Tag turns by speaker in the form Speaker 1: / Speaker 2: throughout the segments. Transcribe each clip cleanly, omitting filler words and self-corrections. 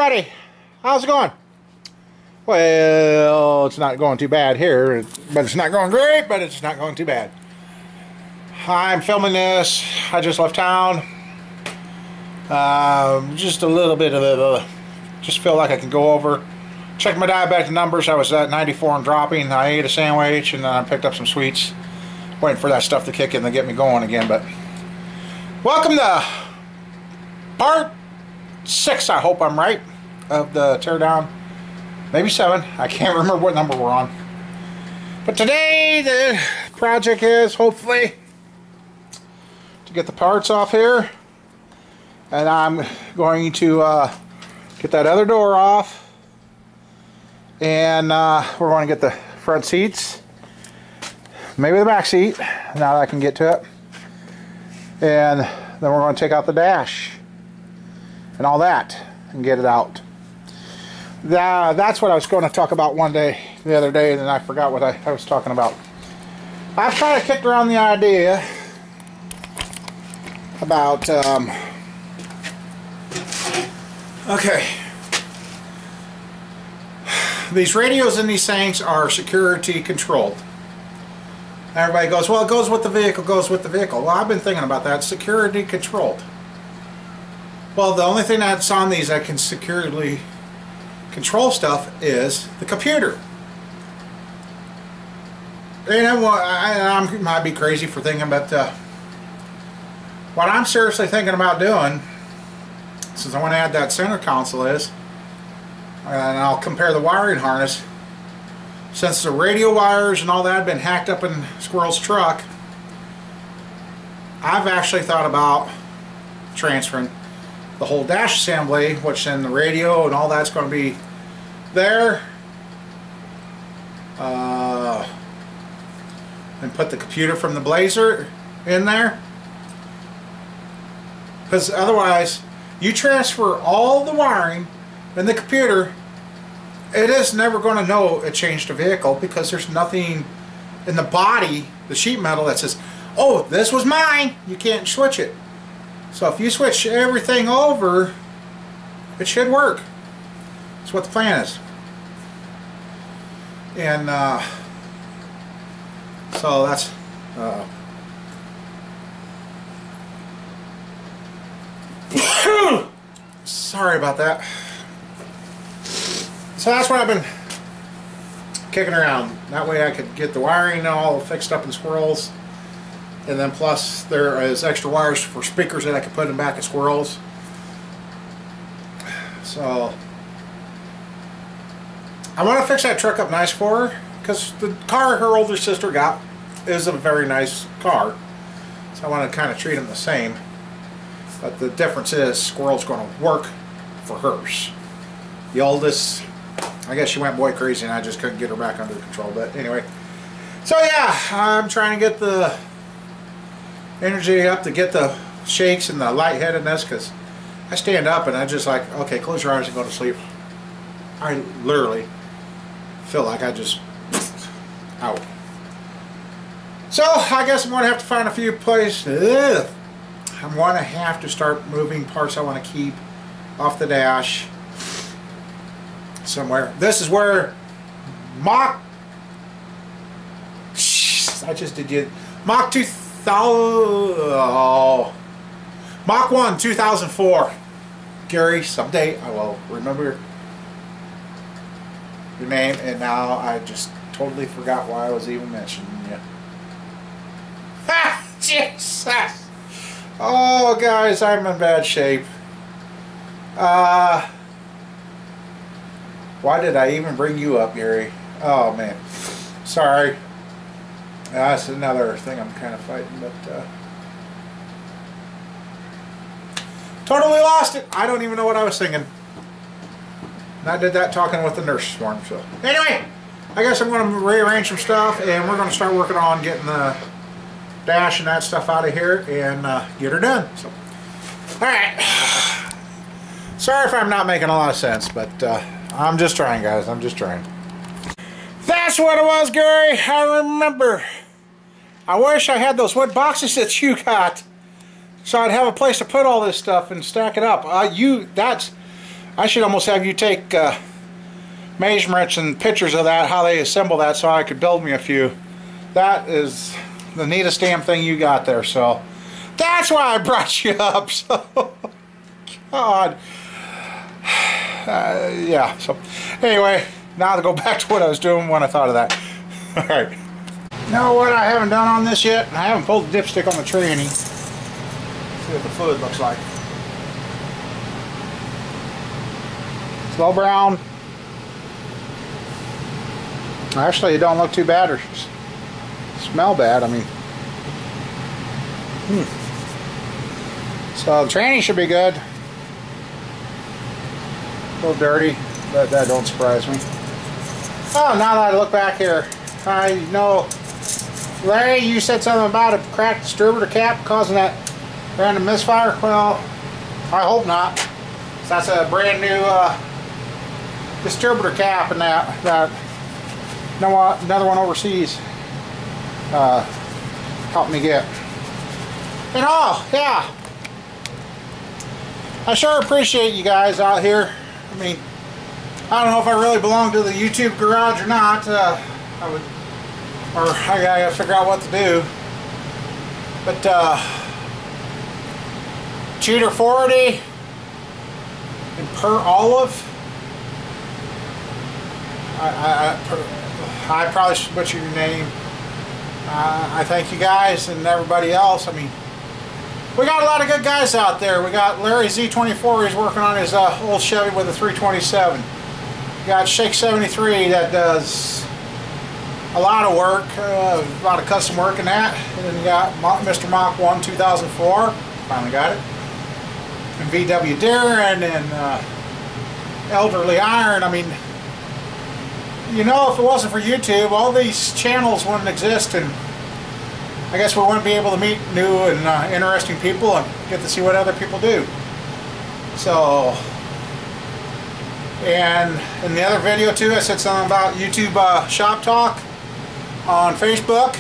Speaker 1: everybody. How's it going? Well, it's not going too bad here, but it's not going great, but it's not going too bad. I'm filming this. I just left town. Just a little bit of just feel like I can go over. Check my diabetic numbers. I was at 94 and dropping. I ate a sandwich and then I picked up some sweets. Waiting for that stuff to kick in to get me going again. But welcome to part 6, I hope I'm right, of the teardown. Maybe 7. I can't remember what number we're on. But today the project is hopefully to get the parts off here. And I'm going to get that other door off. And we're going to get the front seats. Maybe the back seat, now that I can get to it. And then we're going to take out the dash and all that and get it out. That's what I was going to talk about the other day, and then I forgot what I was talking about. I've kind of kicked around the idea about okay, these radios in these things are security controlled. Everybody goes, well, it goes with the vehicle, goes with the vehicle. Well, I've been thinking about that. Security controlled. Well, the only thing that's on these that can securely control stuff is the computer. And I might be crazy for thinking, but what I'm seriously thinking about doing, since I want to add that center console is, and I'll compare the wiring harness. Since the radio wires and all that have been hacked up in Squirrel's truck, I've actually thought about transferring the whole dash assembly, which in the radio and all that's going to be there, and put the computer from the Blazer in there. Because otherwise, you transfer all the wiring and the computer, it is never going to know it changed a vehicle, because there's nothing in the body, the sheet metal, that says, oh, this was mine. You can't switch it. So if you switch everything over, it should work. That's what the plan is. And so that's sorry about that. So that's what I've been kicking around. That way I could get the wiring all fixed up in Squirrels. And then plus there is extra wires for speakers that I could put in back of Squirrels. So I want to fix that truck up nice for her, because the car her older sister got is a very nice car. So I want to kind of treat them the same. But the difference is Squirrel's going to work for hers. The oldest, I guess she went boy crazy and I just couldn't get her back under control. But anyway, so yeah, I'm trying to get the energy up to get the shakes and the lightheadedness, because I stand up and I just like, okay, close your eyes and go to sleep. I literally feel like I just out. So I guess I'm going to have to find a few places. I'm going to have to start moving parts I want to keep off the dash somewhere. This is where Mach 1 2004. Gary, someday I will remember your name, and now I just totally forgot why I was even mentioning you. Ha! Jesus! Oh, guys, I'm in bad shape. Why did I even bring you up, Gary? Oh, man. Sorry. That's another thing I'm kind of fighting, but totally lost it. I don't even know what I was thinking. And I did that talking with the nurse this morning. So anyway, I guess I'm going to rearrange some stuff, and we're going to start working on getting the dash and that stuff out of here and get her done. So, all right. Sorry if I'm not making a lot of sense, but I'm just trying, guys. I'm just trying. That's what it was, Gary. I remember. I wish I had those wood boxes that you got, so I'd have a place to put all this stuff and stack it up. I should almost have you take measurements and pictures of that, how they assemble that, so I could build me a few. That is the neatest damn thing you got there, so that's why I brought you up. So, God. Yeah, so anyway, now to go back to what I was doing when I thought of that. Alright. You know what I haven't done on this yet? I haven't pulled the dipstick on the tranny. See what the fluid looks like. Slow brown. Actually, it don't look too bad or smell bad. I mean, so the tranny should be good. A little dirty, but that don't surprise me. Oh, now that I look back here, I know, Larry, you said something about a cracked distributor cap causing that random misfire. Well, I hope not. So that's a brand new distributor cap, and that another one overseas helped me get. And oh, yeah, I sure appreciate you guys out here. I mean, I don't know if I really belong to the YouTube garage or not. I gotta figure out what to do. But Cheater 40 and Per Olive. I probably should butcher your name. I thank you guys and everybody else. I mean, we got a lot of good guys out there. We got Larry Z24, he's working on his old Chevy with a 327. We got Shake 73 that does a lot of work, a lot of custom work in that. And then you got Mr. Mach 1 2004, finally got it. And VW Darren and Elderly Iron. I mean, you know, if it wasn't for YouTube, all these channels wouldn't exist, and I guess we wouldn't be able to meet new and interesting people and get to see what other people do. So, and in the other video too, I said something about YouTube Shop Talk on Facebook.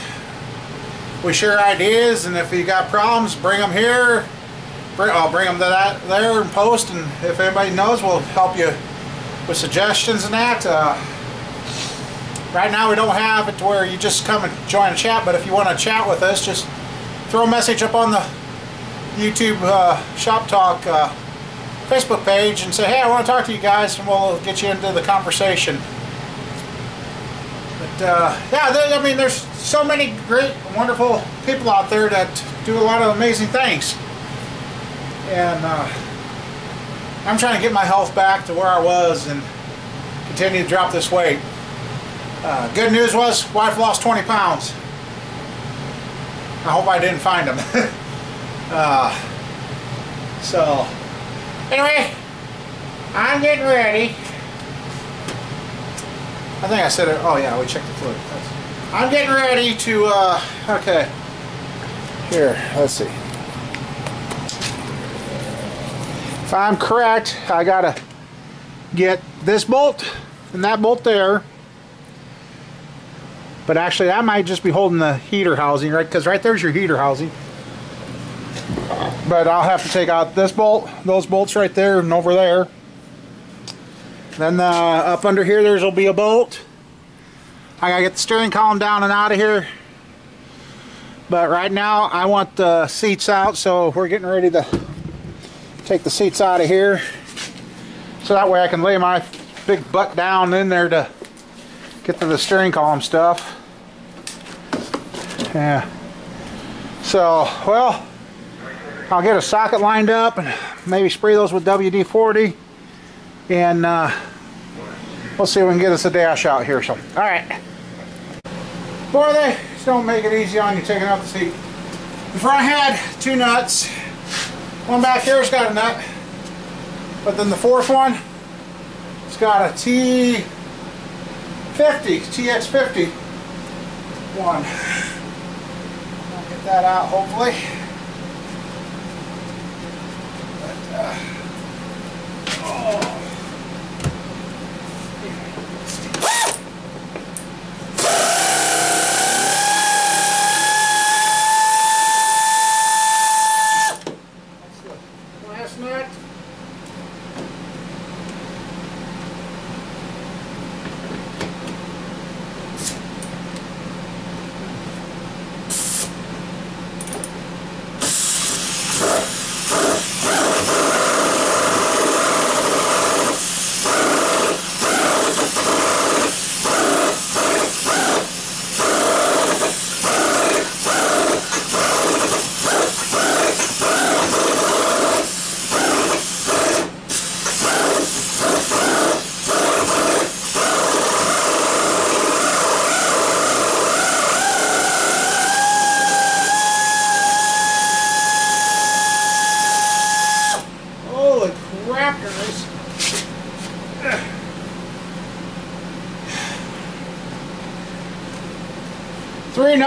Speaker 1: We share ideas, and if you got problems, bring them here. I'll bring them to that there and post, and if anybody knows, we'll help you with suggestions and that. Right now we don't have it to where you just come and join a chat, but if you want to chat with us, just throw a message up on the YouTube Shop Talk Facebook page and say, hey, I want to talk to you guys, and we'll get you into the conversation. But yeah, I mean, there's so many great, wonderful people out there that do a lot of amazing things. And I'm trying to get my health back to where I was and continue to drop this weight. Good news was, wife lost 20 pounds. I hope I didn't find them. So, anyway, I'm getting ready. I think I said it. Oh yeah, we checked the fluid. I'm getting ready to, okay. Here, let's see. If I'm correct, I gotta get this bolt and that bolt there. But actually, that might just be holding the heater housing, right? Because right there's your heater housing. But I'll have to take out this bolt, those bolts right there and over there. Then up under here, there'll be a bolt. I gotta get the steering column down and out of here. But right now, I want the seats out, so we're getting ready to take the seats out of here. So that way I can lay my big butt down in there to get to the steering column stuff. Yeah. So, well, I'll get a socket lined up and maybe spray those with WD-40, and we'll see if we can get us a dash out here. So, all right. Boy, they just don't make it easy on you taking out the seat. The front had two nuts. One back here's got a nut, but then the fourth one, it's got a TX50 one. I'll get that out hopefully. But, oh. That's the last nut.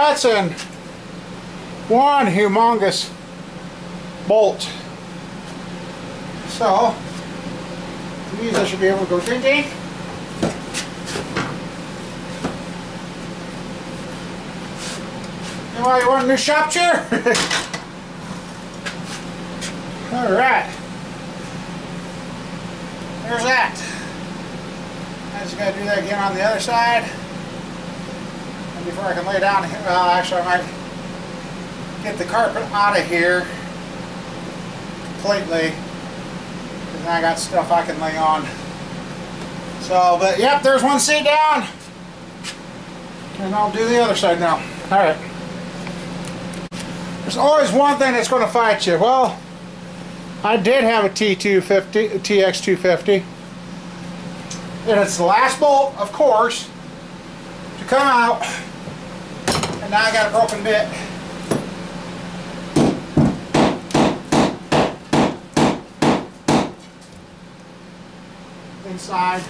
Speaker 1: that's in one humongous bolt. So these I should be able to go ding ding. You want a new shop chair? Alright. There's that. I just gotta do that again on the other side. And before I can lay down here, well, actually I might get the carpet out of here completely. Because I got stuff I can lay on. So, but yep, there's one seat down. And I'll do the other side now. Alright. There's always one thing that's going to fight you. Well, I did have a TX250. And it's the last bolt, of course, to come out. And now I got a broken bit. Inside.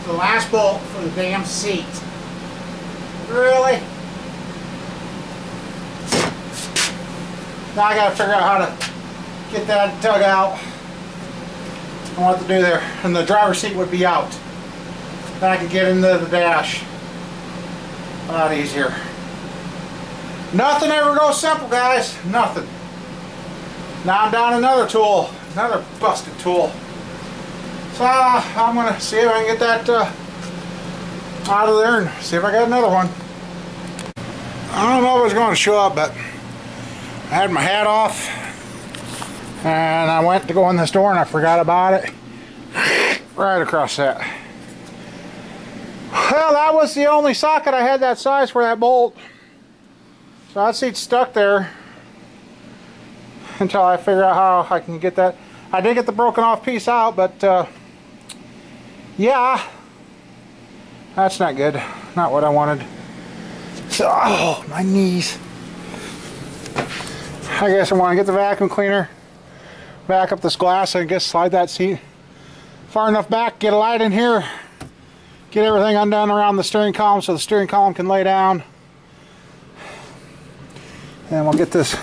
Speaker 1: The last bolt for the damn seat. Really? Now I gotta figure out how to get that dug out and what to do there. And the driver's seat would be out. Then I could get into the dash a lot easier. Nothing ever goes simple, guys. Nothing. Now I'm down another tool. Another busted tool. So I'm gonna see if I can get that out of there and see if I got another one. I don't know if it's going to show up, but I had my hat off and I went to go in this door and I forgot about it. Right across that. Well, that was the only socket I had that size for that bolt. So that seat's stuck there until I figure out how I can get that. I did get the broken off piece out, but yeah, that's not good. Not what I wanted. So, oh, my knees. I guess I want to get the vacuum cleaner, back up this glass, and I guess slide that seat far enough back, get a light in here, get everything undone around the steering column so the steering column can lay down. And we'll get this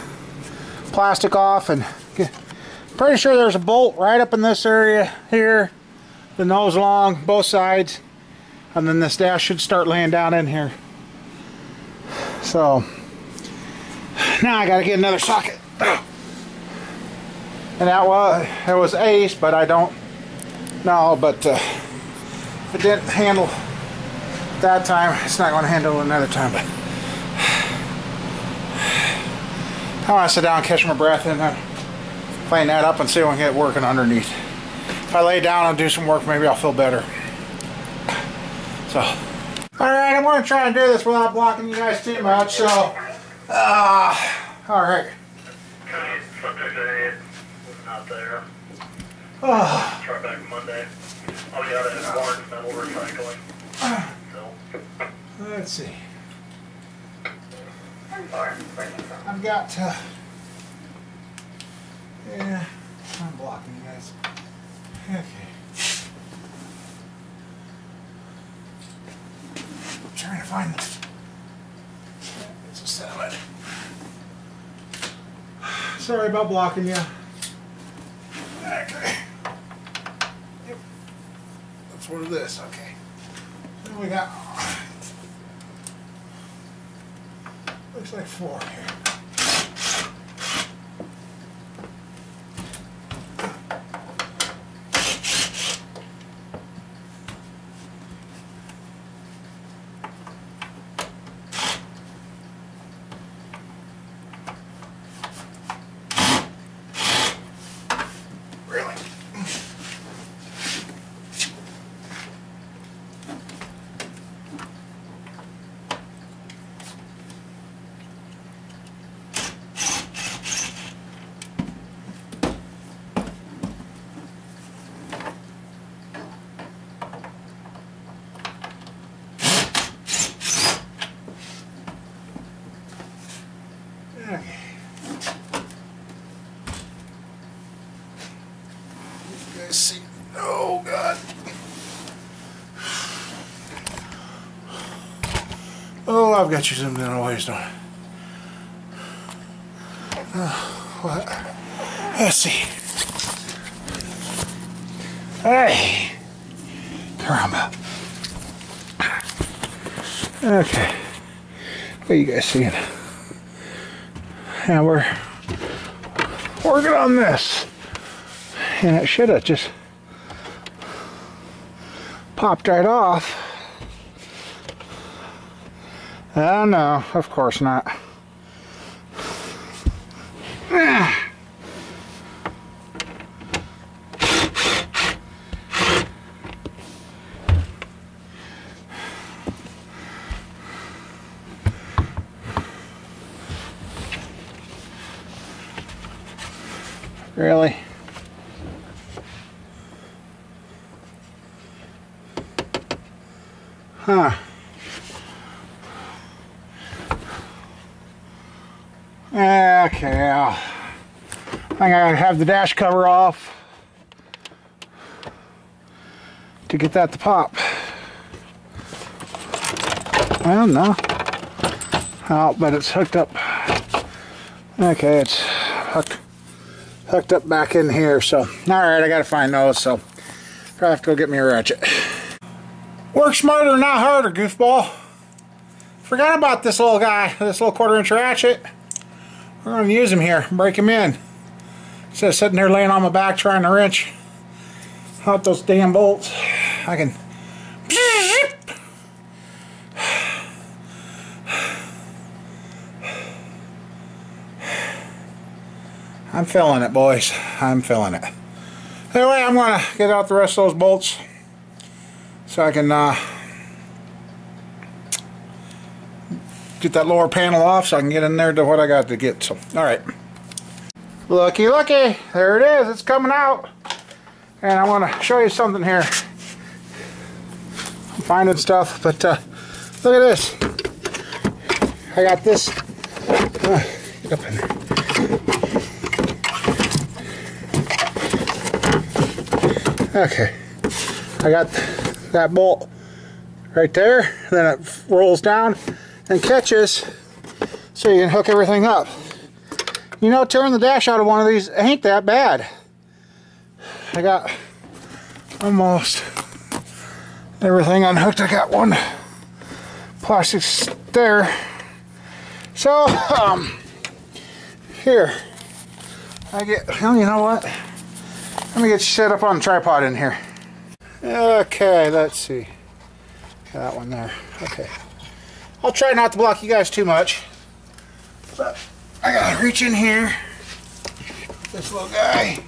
Speaker 1: plastic off and get, pretty sure there's a bolt right up in this area here, the nose along both sides, and then this dash should start laying down in here. So now I gotta get another socket. And that was ace, but I don't know, but if it didn't handle that time, it's not going to handle another time. But I want to sit down and catch my breath and clean that up and see if I can get working underneath. If I lay down and do some work, maybe I'll feel better. So, alright, I'm going to try and do this without blocking you guys too much. So, alright.
Speaker 2: Not there.
Speaker 1: Oh.
Speaker 2: Try back Monday. I'll be out at Barnes Metal Recycling. So.
Speaker 1: Let's see. I've got yeah, I'm blocking you guys. Okay. I'm trying to find this. It's a set of it. Sorry about blocking you. Okay. Yep. That's what it is. Okay. Then we got. Looks like 4 here. Oh, I've got you zoomed in always, don't I? What? Let's see. Hey! Caramba. Okay. What are you guys seeing? Yeah, we're working on this. And it should have just popped right off. Oh no, of course not. Really? Huh. Okay, I think I gotta have the dash cover off to get that to pop. I don't know. Oh, but it's hooked up. Okay, it's hooked up back in here, so alright, I gotta find those, so probably have to go get me a ratchet. Work smarter, not harder, goofball. Forgot about this little guy, this little 1/4-inch ratchet. We're going to use him here, break him in. Instead of sitting there laying on my back trying to wrench out those damn bolts, I can. I'm feeling it, boys. I'm feeling it. Anyway, I'm going to get out the rest of those bolts so I can get that lower panel off so I can get in there to what I got to get. So, alright. Looky, looky. There it is. It's coming out. And I want to show you something here. I'm finding stuff, but look at this. I got this. Get up in there. Okay. I got that bolt right there. Then it rolls down and catches so you can hook everything up. You know, tearing the dash out of one of these ain't that bad. I got almost everything unhooked. I got one plastic there. So, here. Well, you know what? Let me get you set up on the tripod in here. Okay, let's see. Got that one there. Okay. I'll try not to block you guys too much, but I gotta reach in here. This little guy.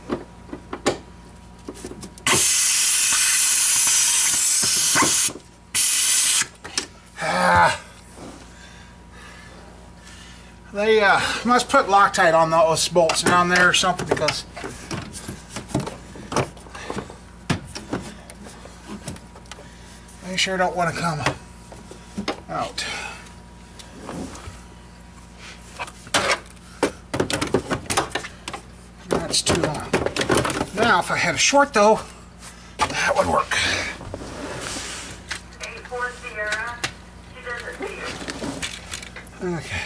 Speaker 1: They must put Loctite on those bolts down there or something, because they sure don't want to come out. That's too long. Now, if I had a short though, that would work.
Speaker 2: 84 Sierra. She doesn't see you.
Speaker 1: Okay.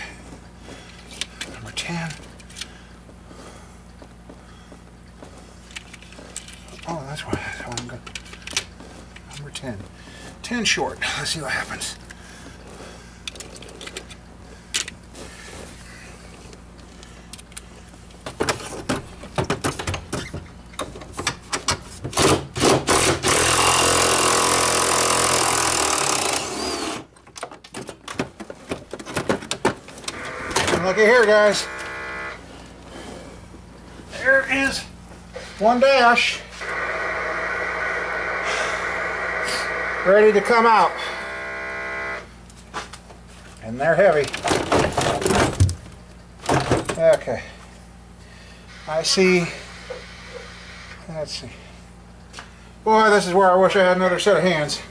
Speaker 1: Number 10. Oh, that's why I'm good. Number 10. 10 short. Let's see what happens. Looky here, guys. There is one dash ready to come out, and they're heavy. Okay, I see. Let's see. Boy, this is where I wish I had another set of hands.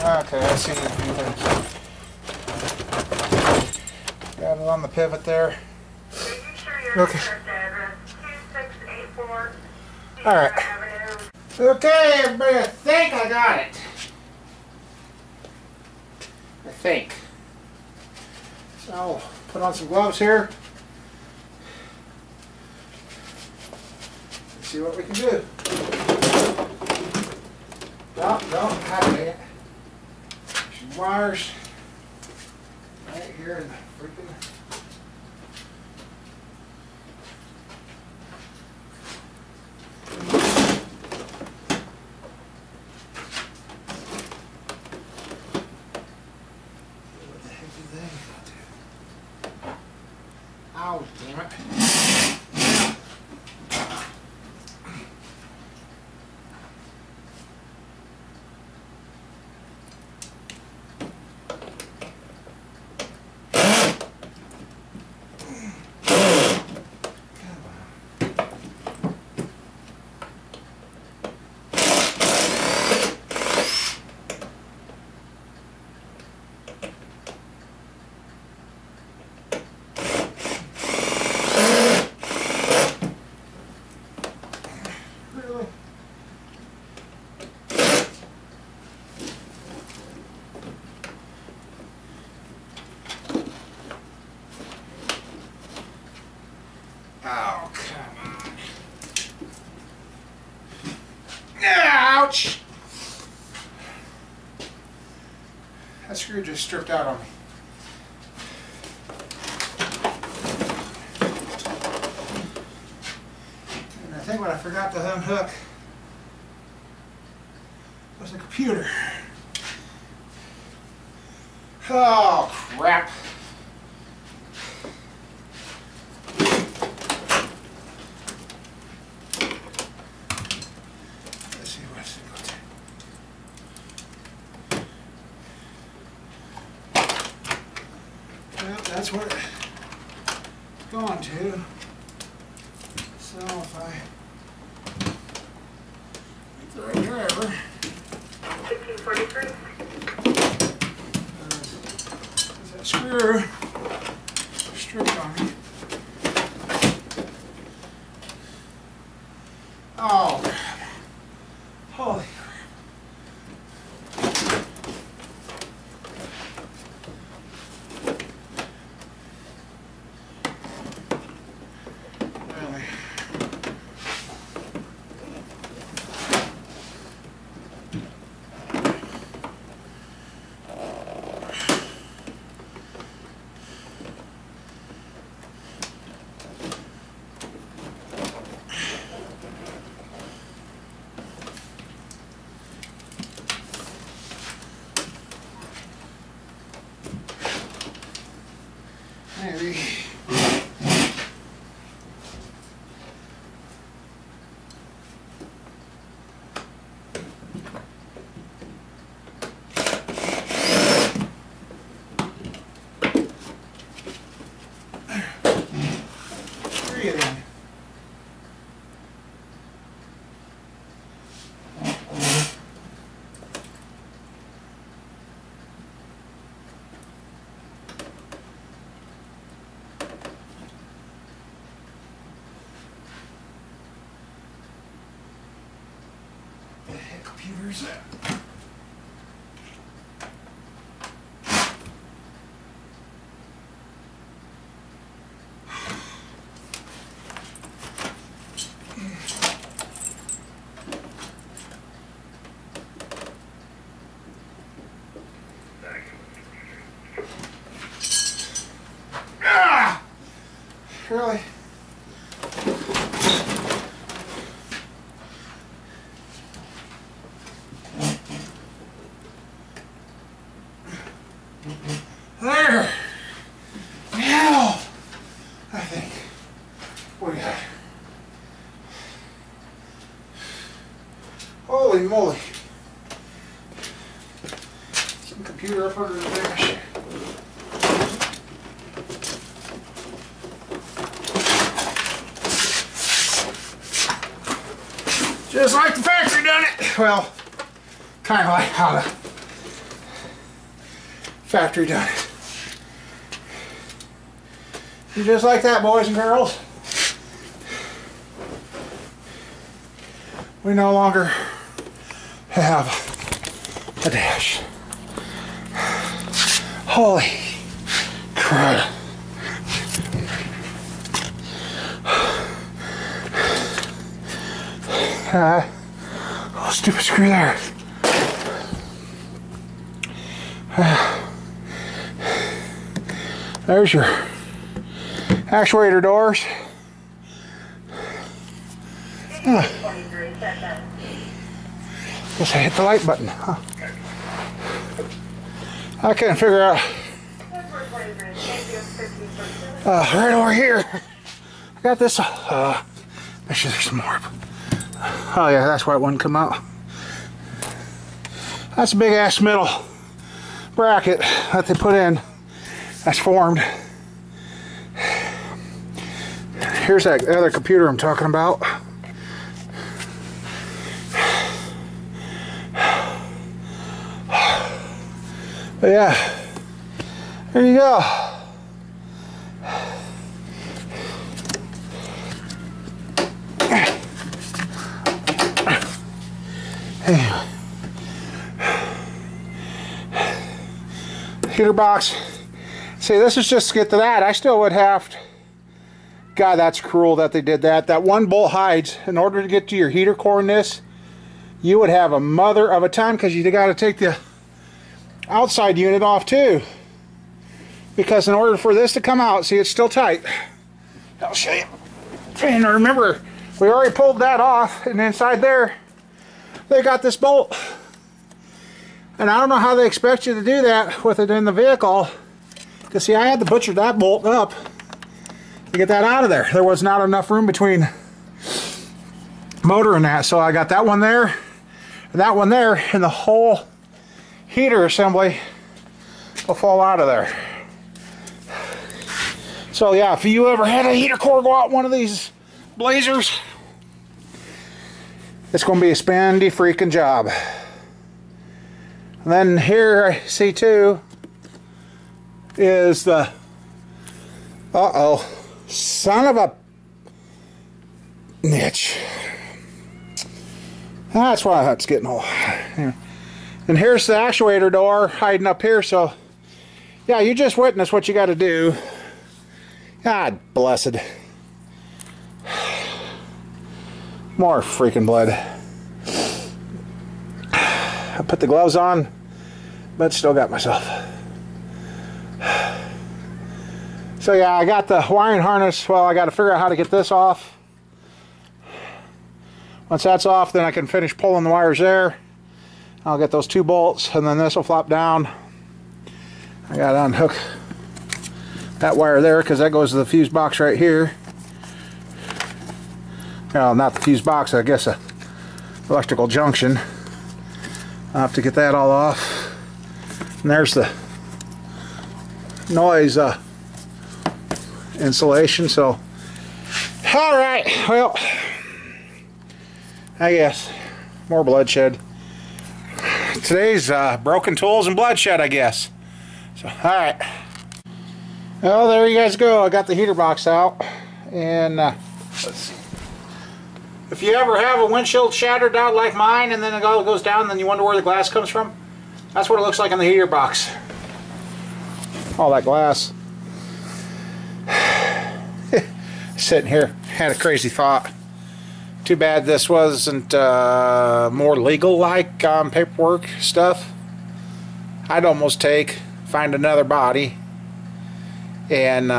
Speaker 1: Okay, I see a few things. Got it on the pivot there. Okay. Alright. Okay, everybody, I think I got it. think. So I'll put on some gloves here. Let's see what we can do. No, God dang it. Some wires right here in the freaking. What the heck is that? Ow, damn it. Oh, come on. Ouch! That screw just stripped out on me. And I think what I forgot to unhook was the computer. Oh, crap. Well, that's what it's going to. So if I get the right driver.
Speaker 2: 1643.
Speaker 1: That screw stripped on me. Oh, crap. Holy crap. Maybe. Three of them. The heck computer's at? Ah! Really? There! Now! I think we got it. Holy moly. Some computer up under the dash. Just like the factory done it. Well, kind of like how the factory done it. And just like that, boys and girls, we no longer have a dash. Holy crap. Oh, stupid screw there. There's your actuator doors. Guess I hit the light button. Huh? I couldn't figure out. Right over here. I got this. Make sure there's some more. Oh yeah, that's why it wouldn't come out. That's a big ass middle bracket that they put in. That's formed. Here's that other computer I'm talking about. But yeah, there you go. Anyway. Heater box. See, this is just to get to that. I still would have to. God, that's cruel that they did that. That one bolt hides. In order to get to your heater core in this, you would have a mother of a time because you got to take the outside unit off too. Because in order for this to come out, see, it's still tight. I'll show you. And remember, we already pulled that off, and inside there, they got this bolt. And I don't know how they expect you to do that with it in the vehicle. Because see, I had to butcher that bolt up to get that out of there. There was not enough room between motor and that. So I got that one there, and that one there, and the whole heater assembly will fall out of there. So yeah, if you ever had a heater core go out one of these Blazers, it's going to be a spendy freaking job. And then here I see too is the son of a niche. That's why that's getting old. And here's the actuator door hiding up here. So yeah, you just witnessed what you got to do. God blessed. More freaking blood. I put the gloves on, but still got myself. So yeah, I got the wiring harness. Well, I got to figure out how to get this off. Once that's off, then I can finish pulling the wires there. I'll get those two bolts, and then this will flop down. I got to unhook that wire there because that goes to the fuse box right here. Well, not the fuse box, I guess a electrical junction. I'll have to get that all off. And there's the noise insulation. So, all right, well, I guess more bloodshed. Today's broken tools and bloodshed, I guess. So, all right. Well, there you guys go. I got the heater box out, and let's see. If you ever have a windshield shattered out like mine, and then it all goes down, and then you wonder where the glass comes from, that's what it looks like on the heater box. All that glass. Sitting here, had a crazy thought. Too bad this wasn't more legal-like paperwork stuff. I'd almost find another body and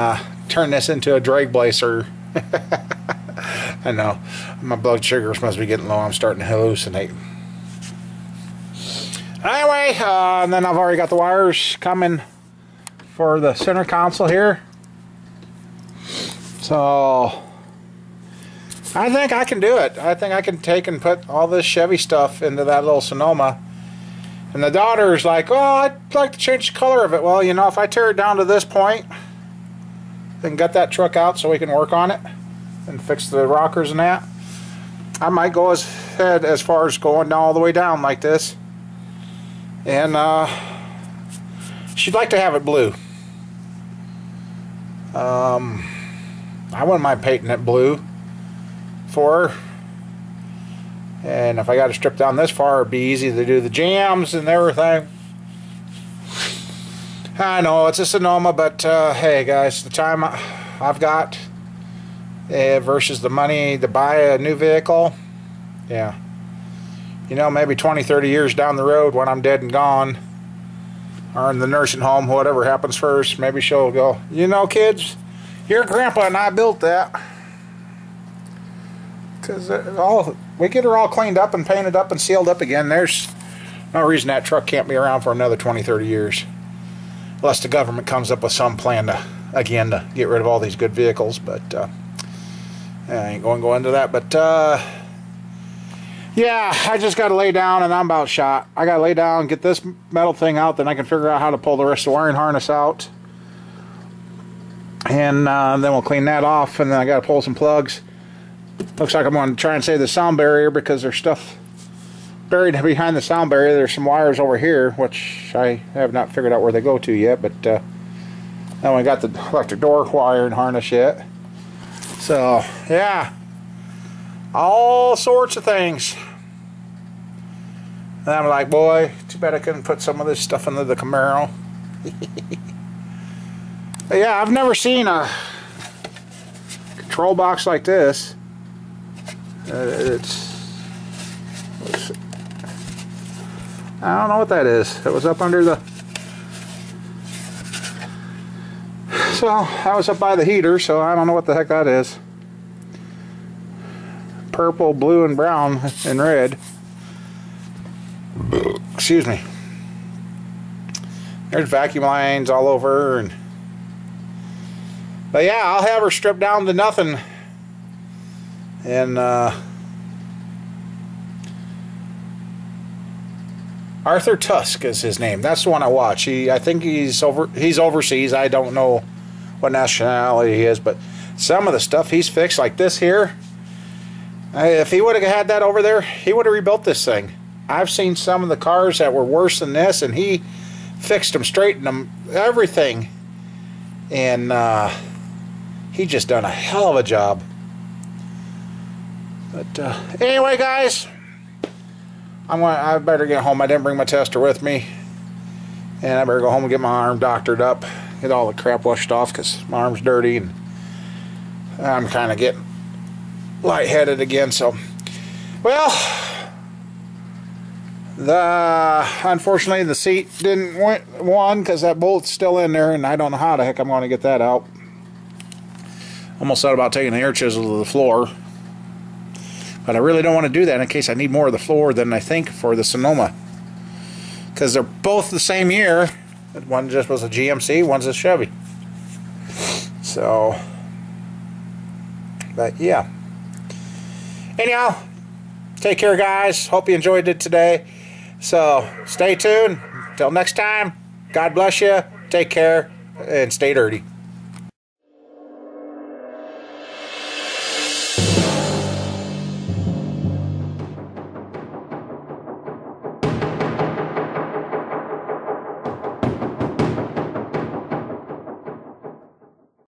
Speaker 1: turn this into a drag blazer. I know, my blood sugars must be getting low. I'm starting to hallucinate. Anyway, and then I've already got the wires coming for the center console here. So I think I can do it. I think I can take and put all this Chevy stuff into that little Sonoma. And the daughter's like, oh, I'd like to change the color of it. Well, you know, if I tear it down to this point, then get that truck out so we can work on it and fix the rockers and that, I might go ahead as far as going down all the way down like this. And she'd like to have it blue. I wouldn't mind painting it blue for her. And if I got to strip down this far, it'd be easy to do the jams and everything. I know it's a Sonoma, but hey guys, the time I've got versus the money to buy a new vehicle, yeah. You know, maybe 20, 30 years down the road when I'm dead and gone, or in the nursing home, whatever happens first, maybe she'll go, you know, kids, your grandpa and I built that. Because we get her all cleaned up and painted up and sealed up again. There's no reason that truck can't be around for another 20, 30 years. Unless the government comes up with some plan to get rid of all these good vehicles. But I ain't going to go into that. But yeah, I just got to lay down and I'm about shot. I got to lay down, get this metal thing out, then I can figure out how to pull the rest of the wiring harness out. And then we'll clean that off, and then I got to pull some plugs. Looks like I'm going to try and save the sound barrier because there's stuff buried behind the sound barrier. There's some wires over here, which I have not figured out where they go to yet, but I haven't got the electric door wire and harness yet. So, yeah. All sorts of things. And I'm like, boy, too bad I couldn't put some of this stuff into the Camaro. But yeah, I've never seen a control box like this. I don't know what that is. It was up under the... So, I was up by the heater, so I don't know what the heck that is. Purple, blue, and brown, and red. Excuse me. There's vacuum lines all over, and... But yeah, I'll have her stripped down to nothing. And Arthur Tusk is his name. That's the one I watch. I think he's overseas. I don't know what nationality he is, but some of the stuff he's fixed, like this here, if he would have had that over there, he would have rebuilt this thing. I've seen some of the cars that were worse than this, and he fixed them, straightened them, everything. And he just done a hell of a job. But anyway, guys, I better get home. I didn't bring my tester with me, and I better go home and get my arm doctored up, get all the crap washed off because my arm's dirty, and I'm kind of getting lightheaded again. So, well, unfortunately the seat didn't win because that bolt's still in there, and I don't know how the heck I'm going to get that out. Almost thought about taking the air chisel to the floor, but I really don't want to do that in case I need more of the floor than I think for the Sonoma, because they're both the same year. One just was a GMC, one's a Chevy. So, but yeah. Anyhow, take care, guys. Hope you enjoyed it today. So, stay tuned. Till next time, God bless you. Take care and stay dirty.